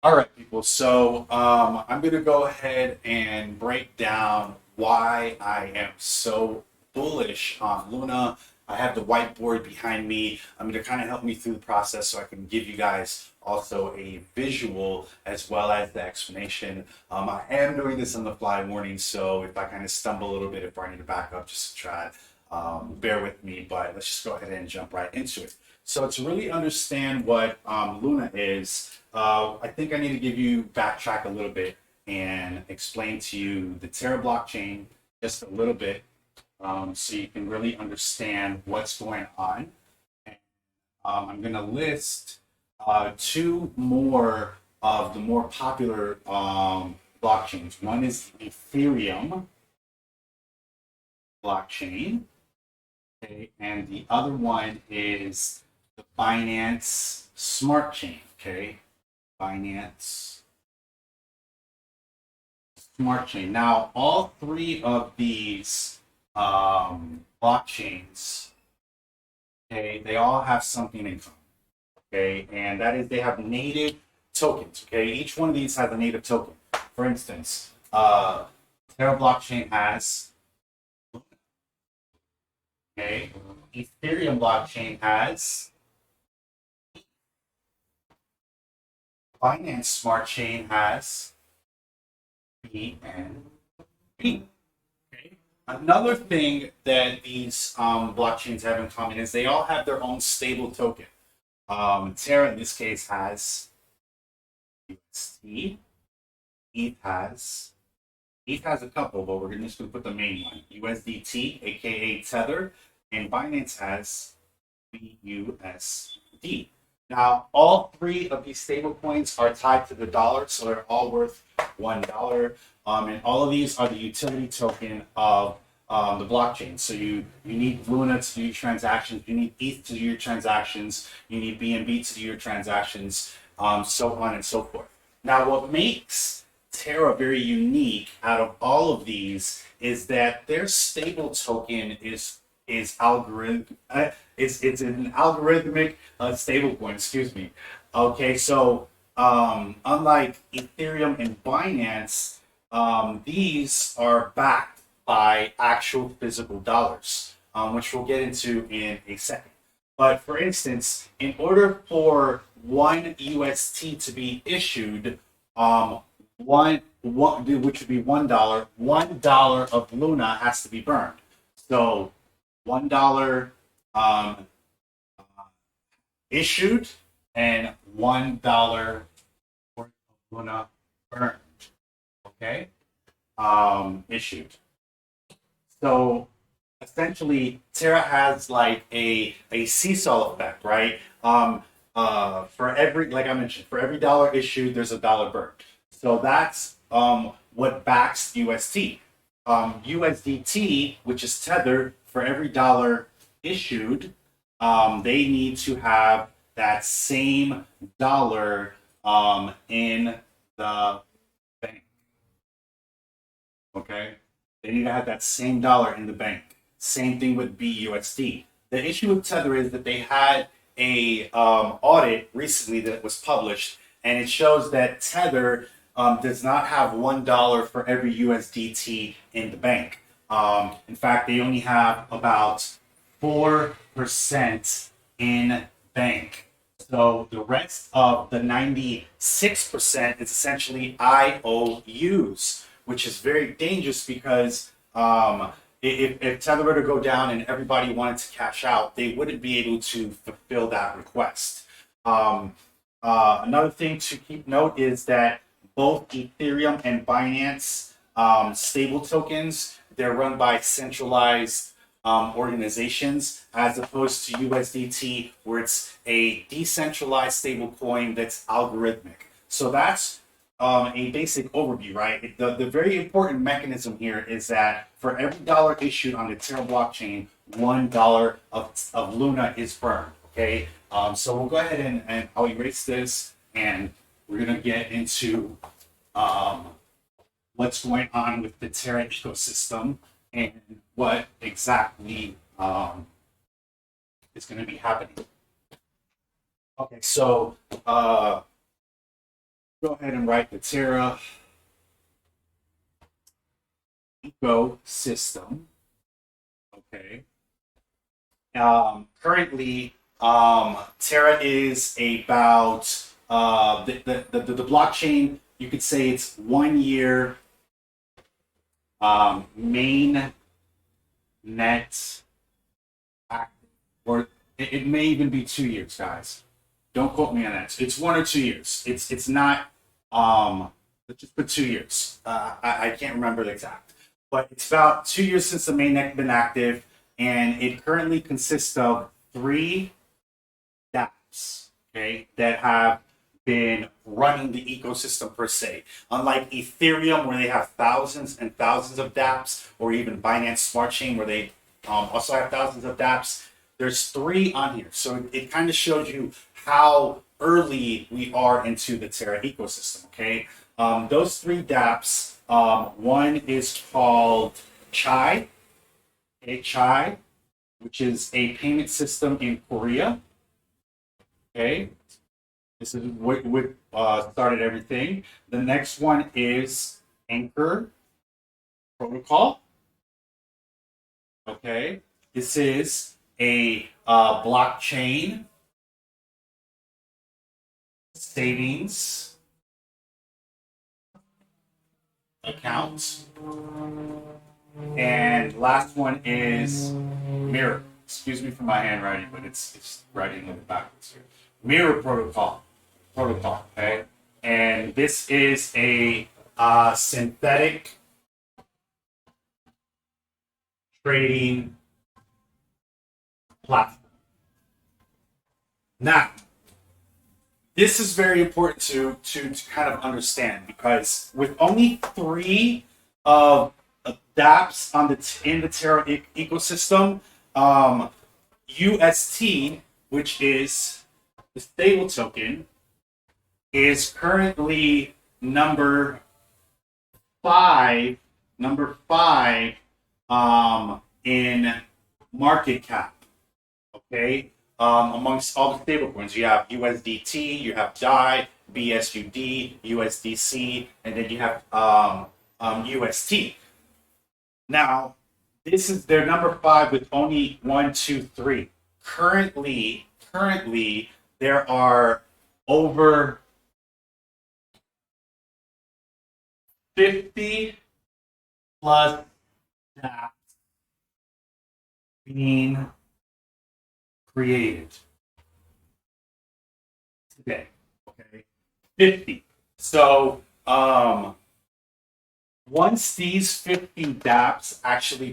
All right, people. So I'm going to go ahead and break down why I am so bullish on Luna. I have the whiteboard behind me. I'm going to kind of help me through the process so I can give you guys also a visual as well as the explanation. I am doing this on the fly warning, so if I kind of stumble a little bit, if I need to back up just to try, bear with me. But let's just go ahead and jump right into it. So to really understand what Luna is, I think I need to give you backtrack a little bit and explain to you the Terra blockchain just a little bit, so you can really understand what's going on. And, I'm going to list two more of the more popular blockchains. One is the Ethereum blockchain, okay, and the other one is the Binance Smart Chain, okay? Binance Smart Chain. Now, all three of these blockchains, okay, they all have something in common, okay, and that is they have native tokens, okay. Each one of these has a native token. For instance, Terra blockchain has, okay, Ethereum blockchain has, Binance Smart Chain has BNB. Okay. Another thing that these blockchains have in common is they all have their own stable token. Terra in this case has UST. ETH has a couple, but we're just going to put the main one: USDT, aka Tether, and Binance has BUSD. Now, all three of these stable coins are tied to the dollar, so they're all worth $1. And all of these are the utility token of the blockchain. So you need Luna to do your transactions, you need ETH to do your transactions, you need BNB to do your transactions, so on and so forth. Now, what makes Terra very unique out of all of these is that their stable token is algorithm. It's an algorithmic stablecoin. Excuse me. Okay, so unlike Ethereum and Binance, these are backed by actual physical dollars, which we'll get into in a second. But for instance, in order for one UST to be issued, which would be $1 of Luna has to be burned. So $1 issued and $1 worth of Luna burned. Okay, issued. So essentially, Terra has like a seesaw effect, right? For every, like I mentioned, for every dollar issued, there's a dollar burned. So that's what backs UST. USDT, which is tethered, for every dollar issued, they need to have that same dollar in the bank. Okay? They need to have that same dollar in the bank. Same thing with BUSD. The issue with Tether is that they had a audit recently that was published, and it shows that Tether does not have $1 for every USDT in the bank. In fact, they only have about 4% in bank. So the rest of the 96% is essentially IOUs, which is very dangerous because if Tether were to go down and everybody wanted to cash out, they wouldn't be able to fulfill that request. Another thing to keep note is that both Ethereum and Binance stable tokens, they're run by centralized organizations as opposed to USDT, where it's a decentralized stable coin that's algorithmic. So that's a basic overview, right? The very important mechanism here is that for every dollar issued on the Terra blockchain, $1 of Luna is burned, okay? So we'll go ahead and I'll erase this, and we're going to get into what's going on with the Terra ecosystem and what exactly is going to be happening. Okay, so go ahead and write the Terra ecosystem. Okay. Currently, Terra is about the blockchain. You could say it's 1 year main net active, or it may even be 2 years, guys. Don't quote me on that. It's 1 or 2 years. It's not. Let's just put 2 years. I can't remember the exact, but it's about 2 years since the mainnet been active, and it currently consists of three dapps. Okay, that have been running the ecosystem per se. Unlike Ethereum, where they have thousands and thousands of dapps, or even Binance Smart Chain, where they also have thousands of dapps. There's three on here, so it kind of shows you how early we are into the Terra ecosystem. Okay, those three dApps. One is called Chai, Chai, which is a payment system in Korea. Okay, this is what started everything. The next one is Anchor Protocol. Okay, this is a blockchain savings account. And last one is Mirror. Excuse me for my handwriting, but it's writing a little backwards here. Mirror Protocol. Okay, and this is a synthetic trading platform. Now, this is very important to kind of understand, because with only three of dApps in the Terra ecosystem, UST, which is the stable token, is currently number five in market cap. Okay, amongst all the stablecoins, you have USDT, you have DAI, BSUD, USDC, and then you have UST. Now, this is their number five with only 1, 2, 3. Currently, there are over 50 plus dApps being created today. Okay, 50. So once these 50 dApps actually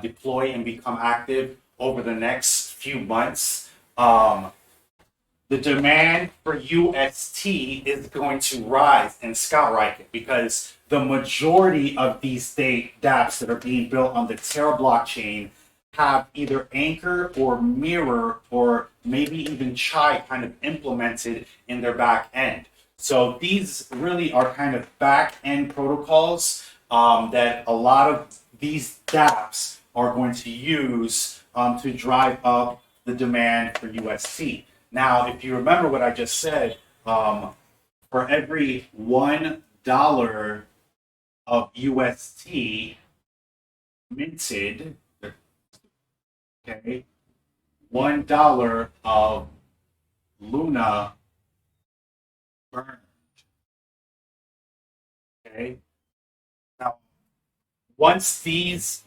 deploy and become active over the next few months, the demand for UST is going to rise and skyrocket, because the majority of these dApps that are being built on the Terra blockchain have either Anchor or Mirror or maybe even Chai kind of implemented in their back end. So these really are kind of back end protocols that a lot of these dApps are going to use to drive up the demand for UST. Now, if you remember what I just said, for every $1 of UST minted, okay, $1 of Luna burned. Okay. Now, once these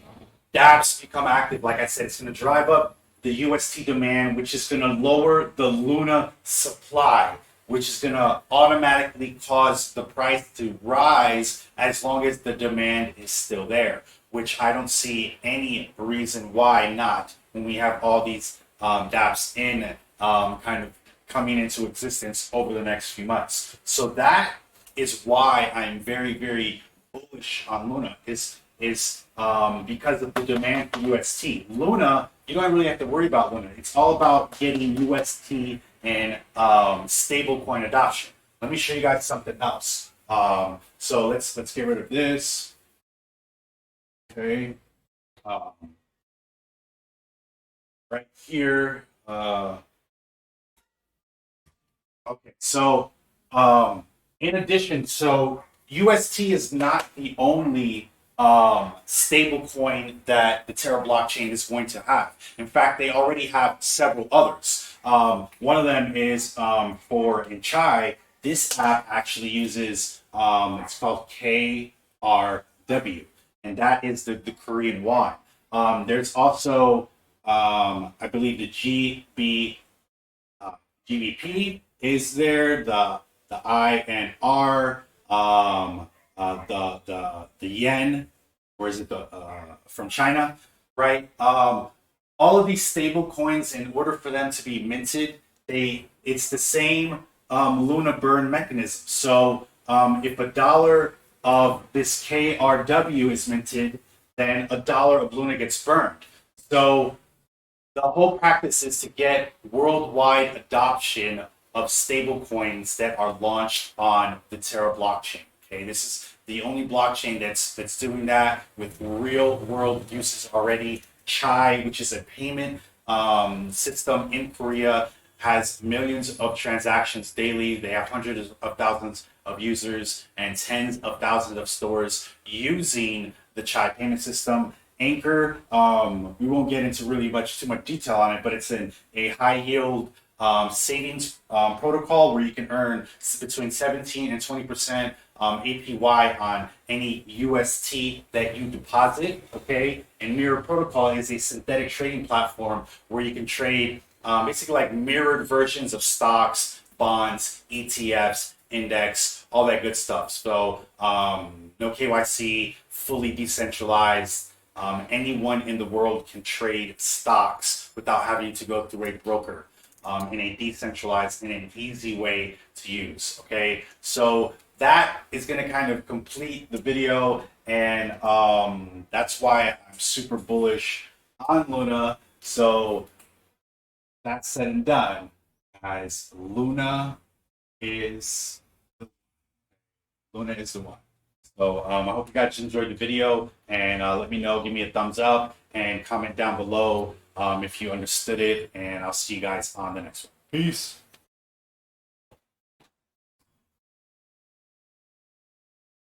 dApps become active, like I said, it's going to drive up the UST demand, which is going to lower the Luna supply, which is going to automatically cause the price to rise as long as the demand is still there, which I don't see any reason why not, when we have all these dApps in kind of coming into existence over the next few months. So that is why I'm very, very bullish on Luna, is because of the demand for UST. Luna, you don't really have to worry about Luna. It's all about getting UST and stablecoin adoption. Let me show you guys something else. So let's get rid of this. Okay. Right here. Okay. So In addition, so UST is not the only stable coin that the Terra blockchain is going to have. In fact, they already have several others. One of them is for in Chai. This app actually uses it's called KRW, and that is the Korean won. There's also I believe the GBP is there, the INR, the yen, or is it the from China, right? All of these stable coins, in order for them to be minted, it's the same Luna burn mechanism. So if $1 of this KRW is minted, then $1 of Luna gets burned. So the whole practice is to get worldwide adoption of stablecoins that are launched on the Terra blockchain. Okay, this is the only blockchain that's doing that with real world uses already. Chai, which is a payment system in Korea, has millions of transactions daily. They have hundreds of thousands of users and tens of thousands of stores using the Chai payment system. Anchor, we won't get into really too much detail on it, but it's a high yield savings protocol where you can earn between 17 and 20% APY on any UST that you deposit. Okay, and Mirror Protocol is a synthetic trading platform where you can trade basically like mirrored versions of stocks, bonds, ETFs, index, all that good stuff. So no KYC, fully decentralized. Anyone in the world can trade stocks without having to go through a broker in a decentralized, in an easy way to use. Okay, so that is going to kind of complete the video, and that's why I'm super bullish on Luna. So that said and done, guys, Luna is the one. So I hope you guys enjoyed the video, and let me know, give me a thumbs up, and comment down below if you understood it, and I'll see you guys on the next one. Peace.